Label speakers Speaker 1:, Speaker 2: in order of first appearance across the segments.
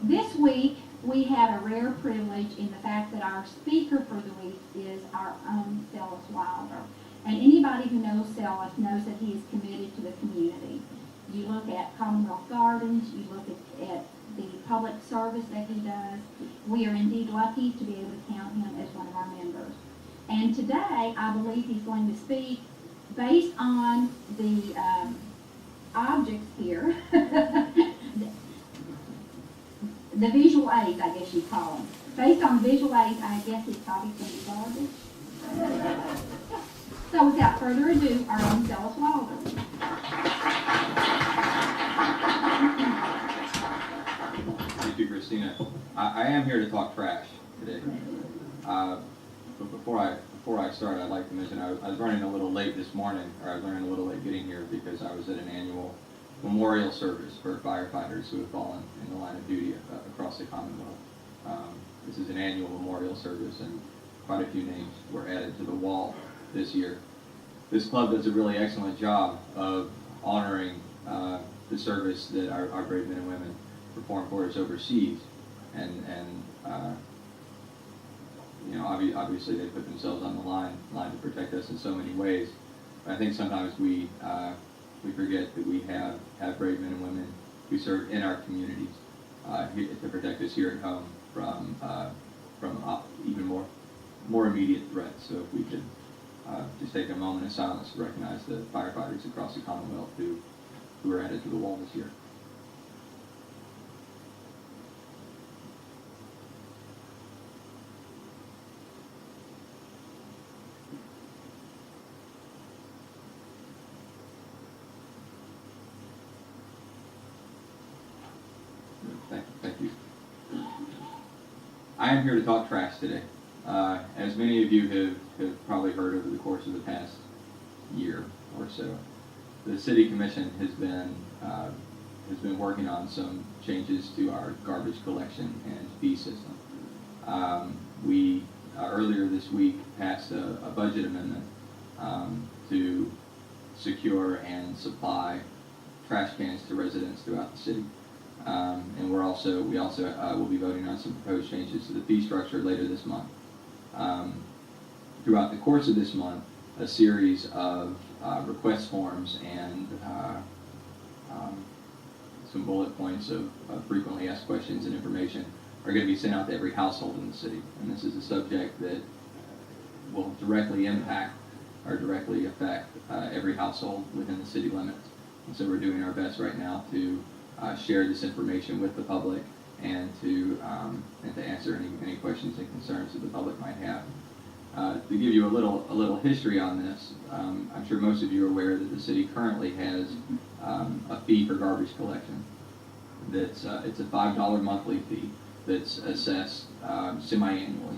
Speaker 1: This week, we have a rare privilege in the fact that our speaker for the week is our own Sellis Wilder. And anybody who knows Sellis knows that he is committed to the community. You look at Commonwealth Gardens, you look at the public service that he does. We are indeed lucky to be able to count him as one of our members. And today, I believe he's going to speak based on the objects here, the visual aids, I guess you'd call them. Based on visual aids, I guess his topic's going to be garbage. So without further ado, our own Sellis Wilder.
Speaker 2: Thank you, Christina. I am here to talk trash today. But before I start, I'd like to mention I was running a little late this morning, or I was running a little late getting here because I was at an annual memorial service for firefighters who have fallen in the line of duty across the Commonwealth. This is an annual memorial service, and quite a few names were added to the wall this year. This club does a really excellent job of honoring the service that our brave men and women perform for us overseas, and you know, obviously they put themselves on the line to protect us in so many ways. But I think sometimes we forget that we have brave men and women who serve in our communities to protect us here at home from even more immediate threats. So if we could just take a moment of silence to recognize the firefighters across the Commonwealth who were added to the wall this year. Thank you. I am here to talk trash today. As many of you have probably heard over the course of the past year or so, the City Commission has been working on some changes to our garbage collection and fee system. We earlier this week passed a budget amendment to secure and supply trash cans to residents throughout the city. And we also will be voting on some proposed changes to the fee structure later this month. Throughout the course of this month, a series of request forms and some bullet points of frequently asked questions and information are going to be sent out to every household in the city. And this is a subject that will directly impact or directly affect every household within the city limits. And so we're doing our best right now to share this information with the public and to answer any questions and concerns that the public might have. To give you a little history on this, I'm sure most of you are aware that the city currently has a fee for garbage collection. It's a $5 monthly fee that's assessed semi-annually,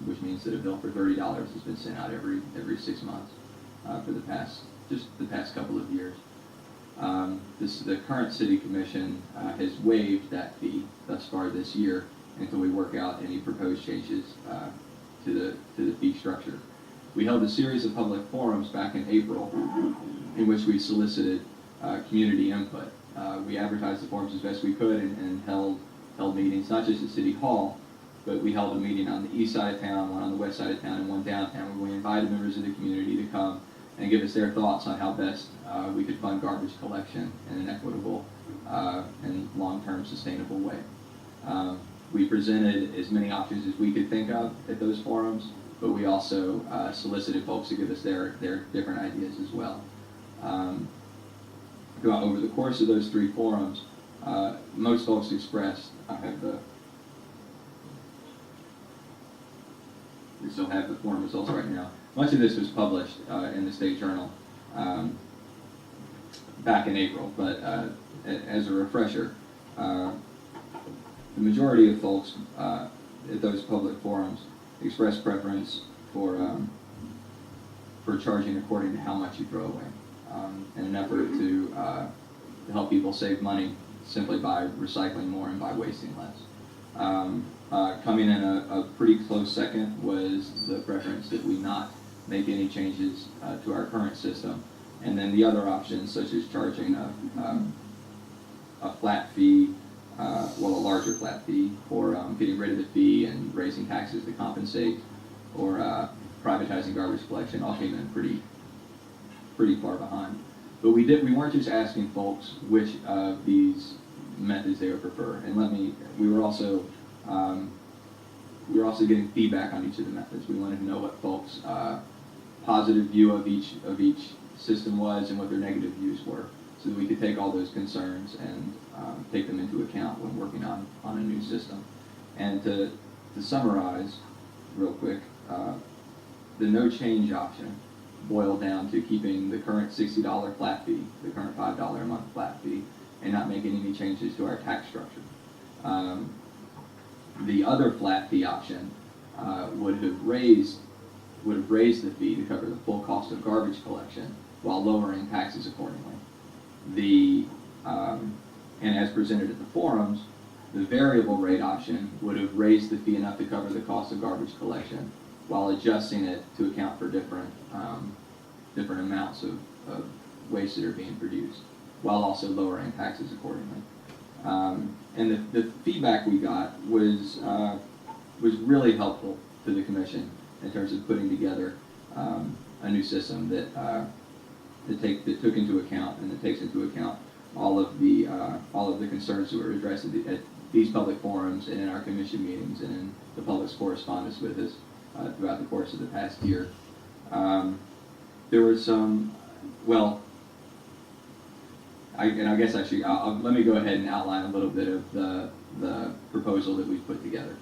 Speaker 2: which means that a bill for $30 has been sent out every 6 months for the past couple of years. The current City Commission has waived that fee thus far this year until we work out any proposed changes to the fee structure. We held a series of public forums back in April in which we solicited community input. We advertised the forums as best we could and held meetings, not just at City Hall, but we held a meeting on the east side of town, one on the west side of town, and one downtown, where we invited members of the community to come and give us their thoughts on how best we could fund garbage collection in an equitable and long-term sustainable way. We presented as many options as we could think of at those forums, but we also solicited folks to give us their different ideas as well. Over the course of those 3 forums, most folks expressed, we still have the forum results right now. Much of this was published in the State Journal back in April, but as a refresher, the majority of folks at those public forums expressed preference for charging according to how much you throw away, in an effort to help people save money simply by recycling more and by wasting less. Coming in a pretty close second was the preference that we not make any changes to our current system, and then the other options, such as charging a flat fee, a larger flat fee, or getting rid of the fee and raising taxes to compensate, or privatizing garbage collection, all came in pretty far behind. But we weren't just asking folks which of these methods they would prefer. And we were also getting feedback on each of the methods. We wanted to know what folks' positive view of each system was and what their negative views were, so that we could take all those concerns and take them into account when working on a new system. And to summarize real quick, the no change option boiled down to keeping the current $60 flat fee, the current $5 a month flat fee, and not making any changes to our tax structure. The other flat fee option would have raised the fee to cover the full cost of garbage collection while lowering taxes accordingly. And as presented at the forums, the variable rate option would have raised the fee enough to cover the cost of garbage collection while adjusting it to account for different amounts of waste that are being produced, while also lowering taxes accordingly. And the feedback we got was really helpful to the commission in terms of putting together a new system that took into account and that takes into account all of the concerns that were addressed at these public forums and in our commission meetings and in the public's correspondence with us throughout the course of the past year. There were some, I guess let me go ahead and outline a little bit of the proposal that we've put together.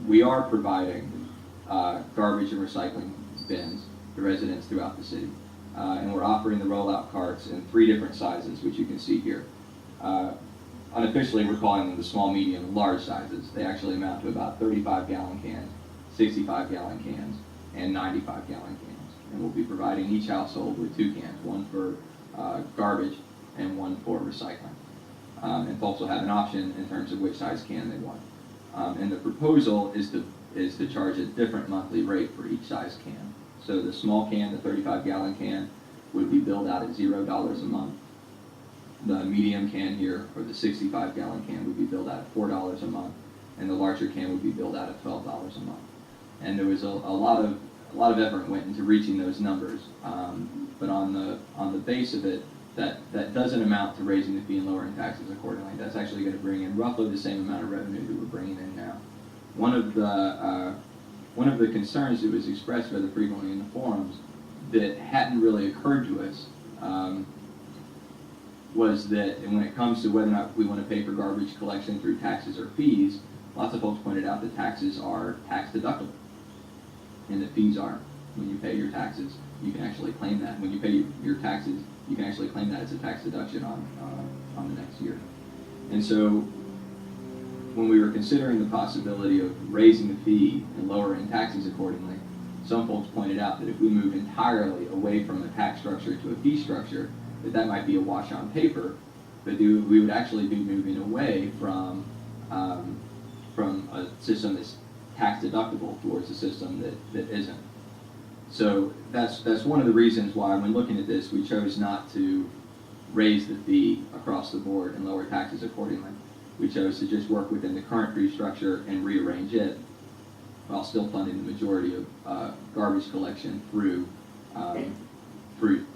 Speaker 2: We are providing garbage and recycling bins to residents throughout the city. And we're offering the rollout carts in 3 different sizes, which you can see here. Unofficially, we're calling them the small, medium, and large sizes. They actually amount to about 35-gallon cans, 65-gallon cans, and 95-gallon cans. And we'll be providing each household with 2 cans, one for garbage and one for recycling. And folks will have an option in terms of which size can they want. And the proposal is to charge a different monthly rate for each size can. So the small can, the 35-gallon can, would be billed out at $0 a month. The medium can here, or the 65-gallon can, would be billed out at $4 a month, and the larger can would be billed out at $12 a month. And there was a lot of effort went into reaching those numbers, but on the base of it, that doesn't amount to raising the fee and lowering taxes accordingly. That's actually going to bring in roughly the same amount of revenue that we're bringing in now. One of the concerns that was expressed rather frequently in the forums that hadn't really occurred to us was that, and when it comes to whether or not we want to pay for garbage collection through taxes or fees, lots of folks pointed out that taxes are tax deductible, and that fees aren't. When you pay your taxes, you can actually claim that. When you pay your taxes, you can actually claim that as a tax deduction on the next year. And so, when we were considering the possibility of raising the fee and lowering taxes accordingly, some folks pointed out that if we move entirely away from a tax structure to a fee structure, that might be a wash on paper, but we would actually be moving away from a system that's tax deductible towards a system that isn't. So that's one of the reasons why, when looking at this, we chose not to raise the fee across the board and lower taxes accordingly. We chose to just work within the current fee structure and rearrange it while still funding the majority of garbage collection through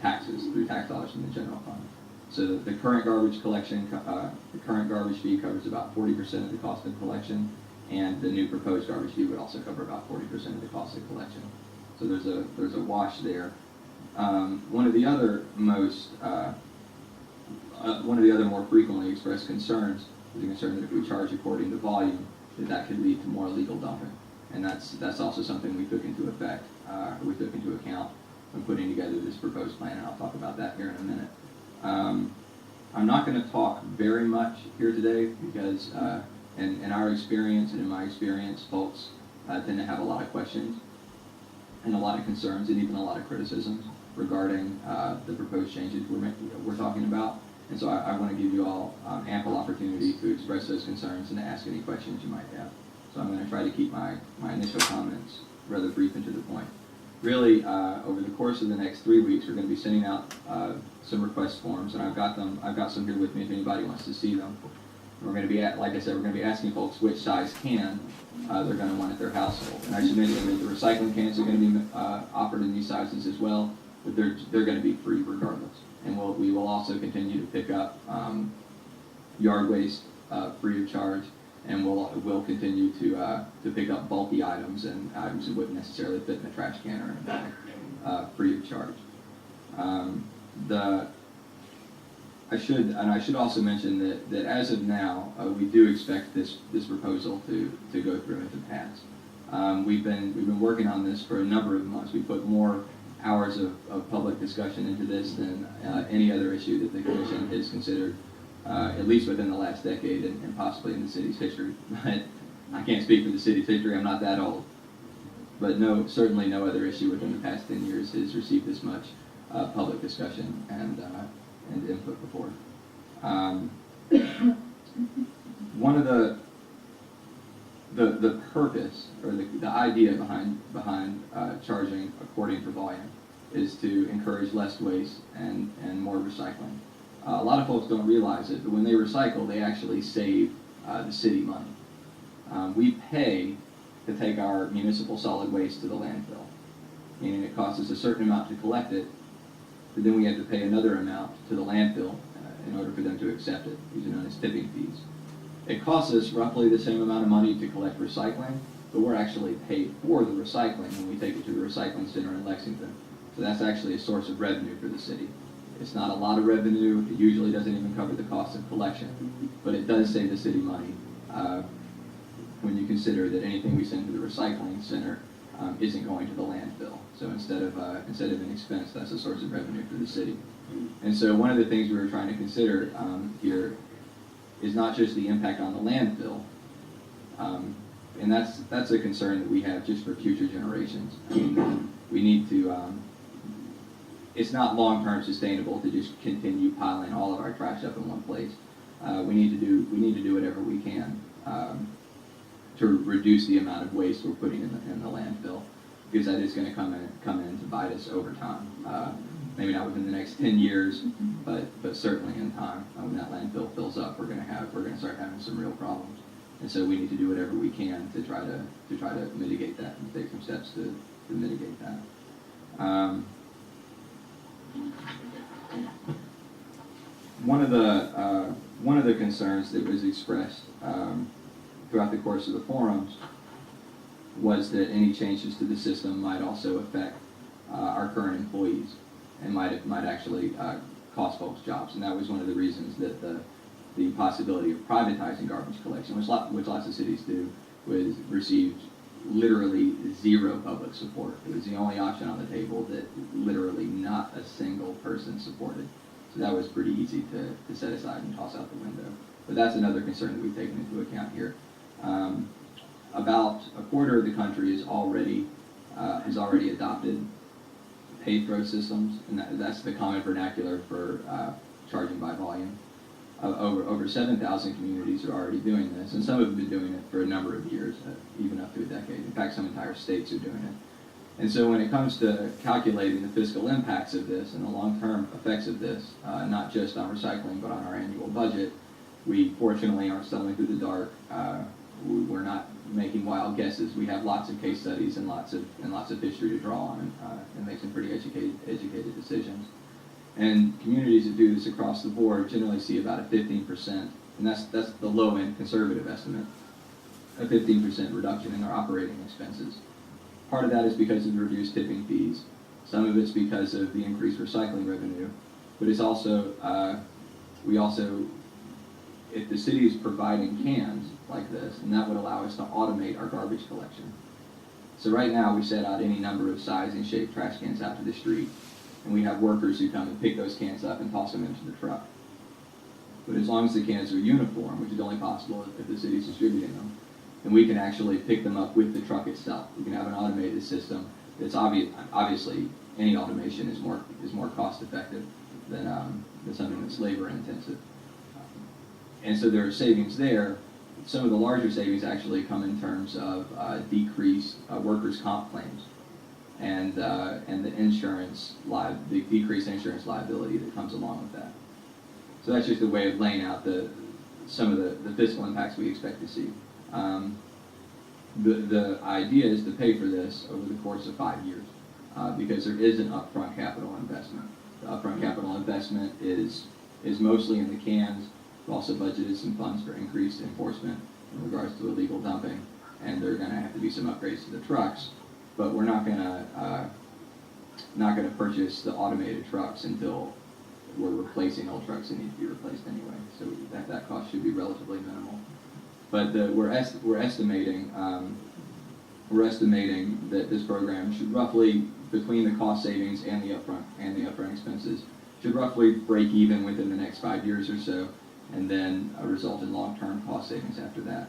Speaker 2: taxes, through tax dollars from the general fund. So the current garbage collection, the current garbage fee covers about 40% of the cost of collection, and the new proposed garbage fee would also cover about 40% of the cost of collection. So there's a wash there. One of the other more frequently expressed concerns is the concern that if we charge according to volume, that could lead to more illegal dumping, and that's also something we took into account when putting together this proposed plan, and I'll talk about that here in a minute. I'm not going to talk very much here today because in our experience and in my experience, folks tend to have a lot of questions and a lot of concerns and even a lot of criticisms regarding the proposed changes we're talking about. And so I want to give you all ample opportunity to express those concerns and to ask any questions you might have. So I'm going to try to keep my initial comments rather brief and to the point. really, over the course of the next 3 weeks, we're going to be sending out some request forms, and I've got some here with me if anybody wants to see them. We're going to be, like I said, we're going to be asking folks which size can they're going to want at their household. And I should mention that the recycling cans are going to be offered in these sizes as well, but they're going to be free regardless. And we will also continue to pick up yard waste free of charge, and we'll continue to pick up bulky items and items that wouldn't necessarily fit in a trash can or in a bag free of charge. I should also mention that as of now, we do expect this proposal to go through and to pass. We've been working on this for a number of months. We put more hours of public discussion into this than any other issue that the Commission has considered, at least within the last decade and possibly in the city's history. But I can't speak for the city's history. I'm not that old. But certainly no other issue within the past 10 years has received this much public discussion and input before. One of the purpose or the idea behind charging according to volume is to encourage less waste and more recycling. A lot of folks don't realize it, but when they recycle, they actually save the city money. We pay to take our municipal solid waste to the landfill, meaning it costs us a certain amount to collect it, but then we have to pay another amount to the landfill in order for them to accept it. These are known as tipping fees. It costs us roughly the same amount of money to collect recycling, but we're actually paid for the recycling when we take it to the recycling center in Lexington. So that's actually a source of revenue for the city. It's not a lot of revenue. It usually doesn't even cover the cost of collection, but it does save the city money when you consider that anything we send to the recycling center isn't going to the landfill. So instead of an expense, that's a source of revenue for the city. And so one of the things we were trying to consider here is not just the impact on the landfill, and that's a concern that we have just for future generations. I mean, we need to. It's not long-term sustainable to just continue piling all of our trash up in one place. We need to do whatever we can to reduce the amount of waste we're putting in the landfill, because that is going to come in to bite us over time. Maybe not within the next 10 years, but certainly in time. When that landfill fills up, we're going to start having some real problems. And so we need to do whatever we can to try to mitigate that and take some steps to mitigate that. One of the concerns that was expressed throughout the course of the forums was that any changes to the system might also affect our current employees and might actually cost folks jobs. And that was one of the reasons that the possibility of privatizing garbage collection, which lots of cities do, received literally zero public support. It was the only option on the table that literally not a single person supported. So that was pretty easy to set aside and toss out the window. But that's another concern that we've taken into account here. About a quarter of the country has already adopted pay-throw systems, and that's the common vernacular for charging by volume. Over 7,000 communities are already doing this, and some have been doing it for a number of years, even up to a decade. In fact, some entire states are doing it. And so when it comes to calculating the fiscal impacts of this and the long-term effects of this, not just on recycling but on our annual budget, we fortunately aren't stumbling through the dark. We're not making wild guesses. We have lots of case studies and lots of history to draw on and make some pretty educated decisions. And communities that do this across the board generally see about a 15%, and that's the low-end conservative estimate, a 15% reduction in their operating expenses. Part of that is because of the reduced tipping fees. Some of it's because of the increased recycling revenue. But it's also, if the city is providing cans like this, and that would allow us to automate our garbage collection. So right now we set out any number of size and shape trash cans out to the street, and we have workers who come and pick those cans up and toss them into the truck. But as long as the cans are uniform, which is only possible if the city's distributing them, then we can actually pick them up with the truck itself. We can have an automated system that's obviously any automation is more cost effective than something that's labor intensive. And so there are savings there. Some of the larger savings actually come in terms of decreased workers' comp claims. and the the decreased insurance liability that comes along with that. So that's just a way of laying out some of the fiscal impacts we expect to see. The idea is to pay for this over the course of 5 years, because there is an upfront capital investment. The upfront capital investment is mostly in the cans. We've also budgeted some funds for increased enforcement in regards to illegal dumping, and there are going to have to be some upgrades to the trucks. But we're not going to purchase the automated trucks until we're replacing old trucks that need to be replaced anyway. So that cost should be relatively minimal. But we're estimating that this program should roughly, between the cost savings and the upfront expenses, should roughly break even within the next 5 years or so, and then result in long-term cost savings after that.